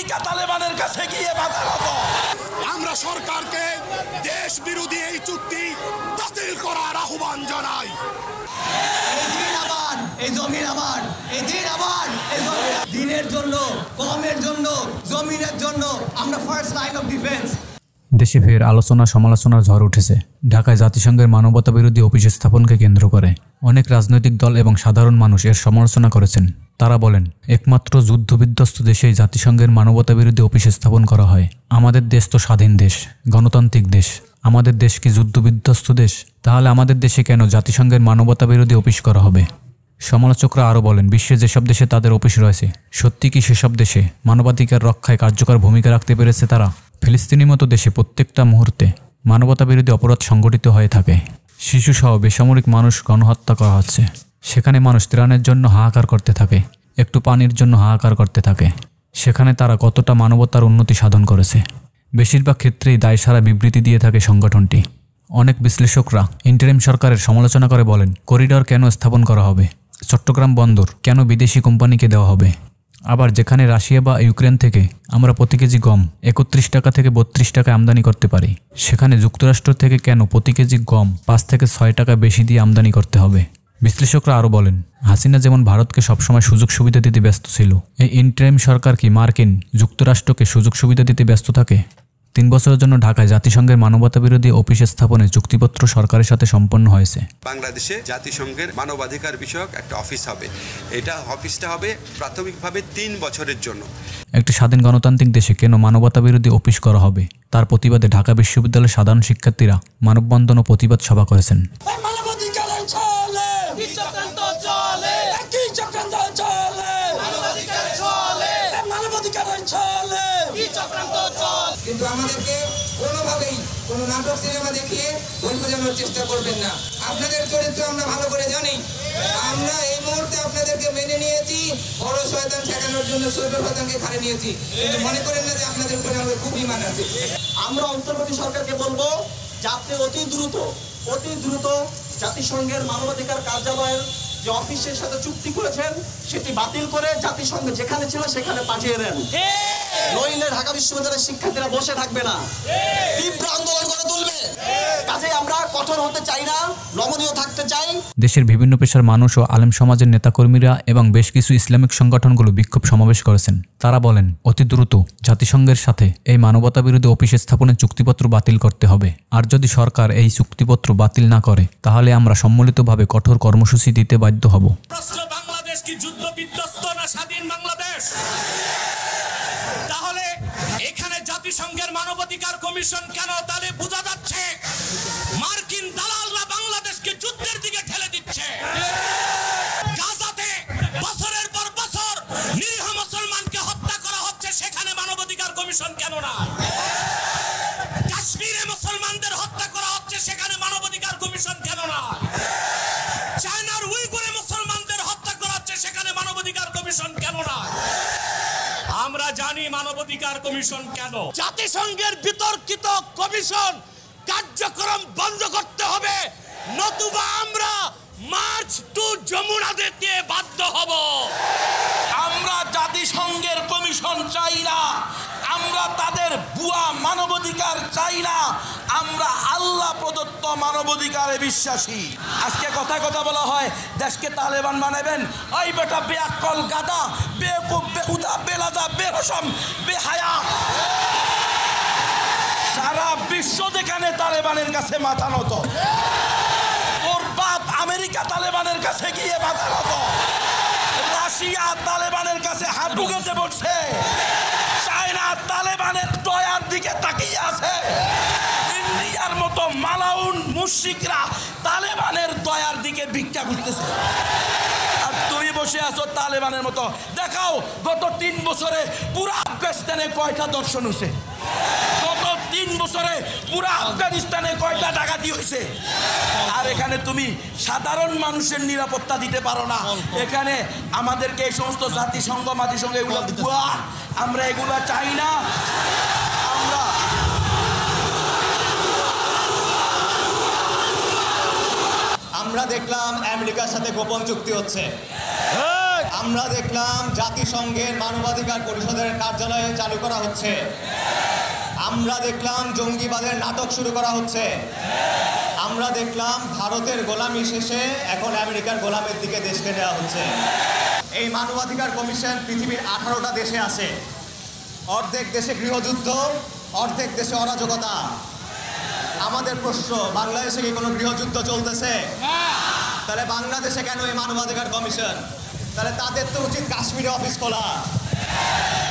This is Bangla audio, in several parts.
আমেরিকা তালেবানের কাছে গিয়ে বাধা হবো। আমরা সরকারকে দেশ বিরোধী এই চুক্তি বাতিল করার আহ্বান জানাই। এই দিন আবার, এই জমির আবার, এই দিন আবার, এই দিনের জন্য, কমের জন্য, জমিনের জন্য আমরা ফার্স্ট লাইন অফ ডিফেন্স। দেশে ফের আলোচনা সমালোচনার ঝড় উঠেছে ঢাকায় জাতিসংঘের মানবতা বিরোধী অফিস স্থাপনকে কেন্দ্র করে। অনেক রাজনৈতিক দল এবং সাধারণ মানুষ এর সমালোচনা করেছেন। তারা বলেন, একমাত্র যুদ্ধবিধ্বস্ত দেশেই জাতিসংঘের মানবতা বিরোধী অফিস স্থাপন করা হয়। আমাদের দেশ তো স্বাধীন দেশ, গণতান্ত্রিক দেশ। আমাদের দেশ কি যুদ্ধবিধ্বস্ত দেশ? তাহলে আমাদের দেশে কেন জাতিসংঘের মানবতা বিরোধী অফিস করা হবে? সমালোচকরা আরও বলেন, বিশ্বের যেসব দেশে তাদের অফিস রয়েছে, সত্যি কি সেসব দেশে মানবাধিকার রক্ষায় কার্যকর ভূমিকা রাখতে পেরেছে তারা? ফিলিস্তিনের মতো দেশে প্রত্যেকটা মুহূর্তে মানবতা বিরোধী অপরাধ সংঘটিত হয়ে থাকে। শিশুসহ বেসামরিক মানুষ গণহত্যা করা হচ্ছে। সেখানে মানুষ ত্রাণের জন্য হাহাকার করতে থাকে, একটু পানির জন্য হাহাকার করতে থাকে। সেখানে তারা কতটা মানবতার উন্নতি সাধন করেছে? বেশিরভাগ ক্ষেত্রেই দায়সারা বিবৃতি দিয়ে থাকে সংগঠনটি। অনেক বিশ্লেষকরা ইন্টারিম সরকারের সমালোচনা করে বলেন, করিডর কেন স্থাপন করা হবে? চট্টগ্রাম বন্দর কেন বিদেশি কোম্পানিকে দেওয়া হবে? আবার যেখানে রাশিয়া বা ইউক্রেন থেকে আমরা প্রতি কেজি গম 31 টাকা থেকে 32 টাকা আমদানি করতে পারি, সেখানে যুক্তরাষ্ট্র থেকে কেন প্রতি কেজি গম 5 থেকে 6 টাকা বেশি দিয়ে আমদানি করতে হবে? বিশ্লেষকরা আরও বলেন, হাসিনা যেমন ভারতকে সবসময় সুযোগ সুবিধা দিতে ব্যস্ত ছিল, এই ইন্টারিম সরকার কি মার্কিন যুক্তরাষ্ট্রকে সুযোগ সুবিধা দিতে ব্যস্ত থাকে? 3 বছরের জন্য ঢাকায় জাতিসংঘের মানবতা বিরোধী অফিস স্থাপনে চুক্তিপত্র সরকারের সাথে সম্পন্ন হয়েছে। বাংলাদেশে জাতিসংঘের মানবাধিকার বিষয়ক একটা অফিস হবে। এটা অফিসটা হবে প্রাথমিকভাবে 3 বছরের জন্য। একটি স্বাধীন গণতান্ত্রিক দেশে কেন মানবতা বিরোধী অফিস করা হবে, তার প্রতিবাদে ঢাকা বিশ্ববিদ্যালয়ের সাধারণ শিক্ষার্থীরা মানববন্ধন ও প্রতিবাদ সভা করেছেন। কিন্তু আমাদেরকে কোনোভাবেই কোনো নাটক সিনেমা দেখিয়ে ভুল বোঝানোর চেষ্টা করবেন না। আপনাদের চরিত্র আমরা ভালো করে জানি। আমরা এই মুহূর্তে আপনাদেরকে মেনে নিয়েছি, বড় শয়তান ঠেকানোর জন্য ছোট শয়তানকে ঘাড়ে নিয়েছি। কিন্তু মনে করেন না যে আপনাদের উপরে আমাদের খুব ইমান আছে। আমরা অন্তর্বর্তী সরকারকে বলবো যে আপনি অতি দ্রুত জাতিসংঘের মানবাধিকার কার্যালয়ের যে অফিসের সাথে চুক্তি করেছেন সেটি বাতিল করে জাতিসংঘ যেখানে ছিল সেখানে পাঠিয়ে দেন। নইলে ঢাকা বিশ্ববিদ্যালয়ের শিক্ষার্থীরা বসে থাকবে না, তীব্র আন্দোলন করে তুলবে। কাজে আমরা কঠোর হতে চাই না, নমনীয় থাকতে চাই। দেশের বিভিন্ন পেশার মানুষ ও আলেম সমাজের নেতাকর্মীরা এবং বেশ কিছু ইসলামিক সংগঠনগুলো বিক্ষোভ সমাবেশ করেছেন। তারা বলেন, অতি দ্রুত জাতিসংঘের সাথে এই মানবতা বিরোধী অফিস স্থাপনের চুক্তিপত্র বাতিল করতে হবে। আর যদি সরকার এই চুক্তিপত্র বাতিল না করে, তাহলে আমরা সম্মিলিতভাবে কঠোর কর্মসূচি দিতে বাধ্য হব। প্রশ্ন, বাংলাদেশ কি যুদ্ধ বিধ্বস্ত না স্বাধীন বাংলাদেশ? তাহলে এখানে জাতিসংঘের মানবাধিকার কমিশন কেন? তাহলে বোঝা যাচ্ছে মার্কিন দালালরা বাংলাদেশকে যুদ্ধের দিকে ঠেলে দিচ্ছে। গাজাতে বছরের পর বছর নিরীহ মুসলমানকে হত্যা করা হচ্ছে, সেখানে মানবাধিকার কমিশন কেন না? কাশ্মীরে মুসলমানদের হত্যা করা হচ্ছে, সেখানে মানবাধিকার কমিশন কেন না? চায়নার উইগুরে মুসলমানদের হত্যা করা হচ্ছে, সেখানে মানবাধিকার কমিশন কেন না? আমরা জানি মানবাধিকার কমিশন কেন। জাতিসংঘের বিতর্কিত কমিশন কার্যক্রম বন্ধ করতে হবে, নতুবা আমরা মার্চ টু যমুনা দিতে বাধ্য হব। আমরা জাতিসংঘের কমিশন চাই না, আমরা তাদের ভুয়া মানবাধিকার চাই না, আমরা আল্লাহ প্রদত্ত মানবাধিকারে বিশ্বাসী। আজকে কথা বলা হয় দেশকে তালেবান বানাবেন। ওই বেটা বেআক্কল গাদা, বেকুব, বেহুদা, বেলাদা, বেরসম, বেহায়া, সারা বিশ্ব যেখানে তালেবানের কাছে মাথা নত, তোর বাপ আমেরিকা তালেবানের কাছে গিয়ে মাথা নত, রাশিয়া তালেবানের কাছে হাঁটু গেঁথে বসছে, চায়না তালেবানের দয়ার দিকে তাকিয়ে আছে, ইন্ডিয়ার মতো মালাউন মুশরিকরা তালেবানের দয়ার দিকে ভিক্ষা করতেছে। আর তুমি বসে আছো তালেবানের মতো। দেখাও গত 3 বছরে পুরো আফগানিস্তানে কয়টা দর্শন হয়েছে? গত 3 বছরে পুরো আফগানিস্তানে কয়টা ডাকাতি হয়েছে? আর এখানে তুমি সাধারণ মানুষের নিরাপত্তা দিতে পারো না। এখানে আমাদেরকে এই সমস্ত জাতিসংঘ মাতিসংঘ এগুলো ভুয়া, আমরা এগুলো চাই না। আমরা দেখলাম আমেরিকার সাথে গোপন চুক্তি হচ্ছে। আমরা দেখলাম জাতিসংঘের মানবাধিকার পরিষদের কার্যালয়ে চালু করা হচ্ছে। আমরা দেখলাম জঙ্গিবাদের নাটক শুরু করা হচ্ছে। আমরা দেখলাম ভারতের গোলামি শেষে এখন আমেরিকার গোলামের দিকে দেশকে নেওয়া হচ্ছে। এই মানবাধিকার কমিশন পৃথিবীর 18টা দেশে আছে। অর্ধেক দেশে গৃহযুদ্ধ, অর্ধেক দেশে অরাজকতা। আমাদের প্রশ্ন, বাংলাদেশে কি কোনো গৃহযুদ্ধ চলতেছে? তাহলে বাংলাদেশে কেন এই মানবাধিকার কমিশন? তাহলে তাদের তো উচিত কাশ্মীরে অফিস খোলা,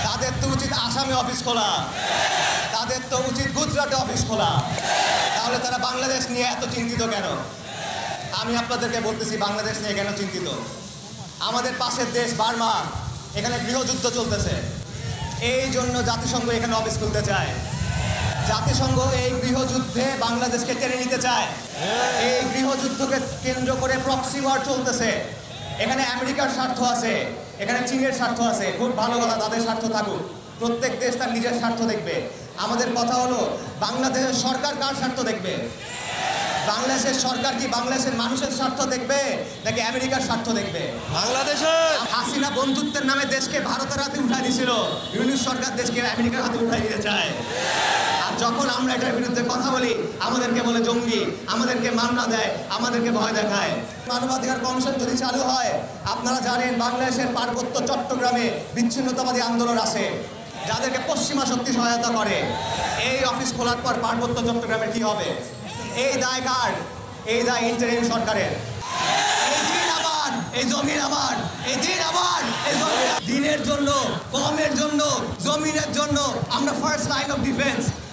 তাদের তো উচিত আসামে অফিস খোলা, তাদের তো উচিত গুজরাটে অফিস খোলা। তাহলে তারা বাংলাদেশ নিয়ে এত চিন্তিত কেন? আমি আপনাদেরকে বলতেছি বাংলাদেশ নিয়ে কেন চিন্তিত। আমাদের পাশের দেশ বার্মা, এখানে গৃহযুদ্ধ চলতেছে। এই জন্য জাতিসংঘ এখানে অফিস খুলতে চায়। জাতিসংঘ এই গৃহযুদ্ধে বাংলাদেশকে টেনে নিতে চায়। এই গৃহযুদ্ধকে কেন্দ্র করে প্রক্সি ওয়ার চলতেছে। এখানে আমেরিকার স্বার্থ আছে, এখানে চীনের স্বার্থ আছে। খুব ভালো কথা, তাদের স্বার্থ থাকুক। প্রত্যেক দেশ তার নিজের স্বার্থ দেখবে। আমাদের কথা হলো বাংলাদেশের সরকার কার স্বার্থ দেখবে? বাংলাদেশের সরকার কি বাংলাদেশের মানুষের স্বার্থ দেখবে নাকি আমেরিকার স্বার্থ দেখবে? বাংলাদেশের হাসিনা বন্ধুত্বের নামে দেশকে ভারতের হাতে উঠাই দিয়েছিল, ইউনিশ সরকার দেশকে আমেরিকার হাতে উঠাই দিতে চায়। আর যখন আমরা এটার বিরুদ্ধে কথা বলি আমাদেরকে বলে জঙ্গি, আমাদেরকে মামলা দেয়, আমাদেরকে ভয় দেখায়। মানবাধিকার কমিশন যদি চালু হয়, আপনারা জানেন বাংলাদেশের পার্বত্য চট্টগ্রামে বিচ্ছিন্নতাবাদী আন্দোলন আছে, যাদেরকে পশ্চিমা শক্তি সহায়তা করে। এই অফিস খোলার পর পার্বত্য চট্টগ্রামের কি হবে? এই দায় কার? এই দায় ইন্টারিম সরকারের। এই দিন আবার, এই জমির আবার, এই দিন আবার, এই দিনের জন্য, কমের জন্য, জমিনের জন্য আমরা ফার্স্ট লাইন অফ ডিফেন্স।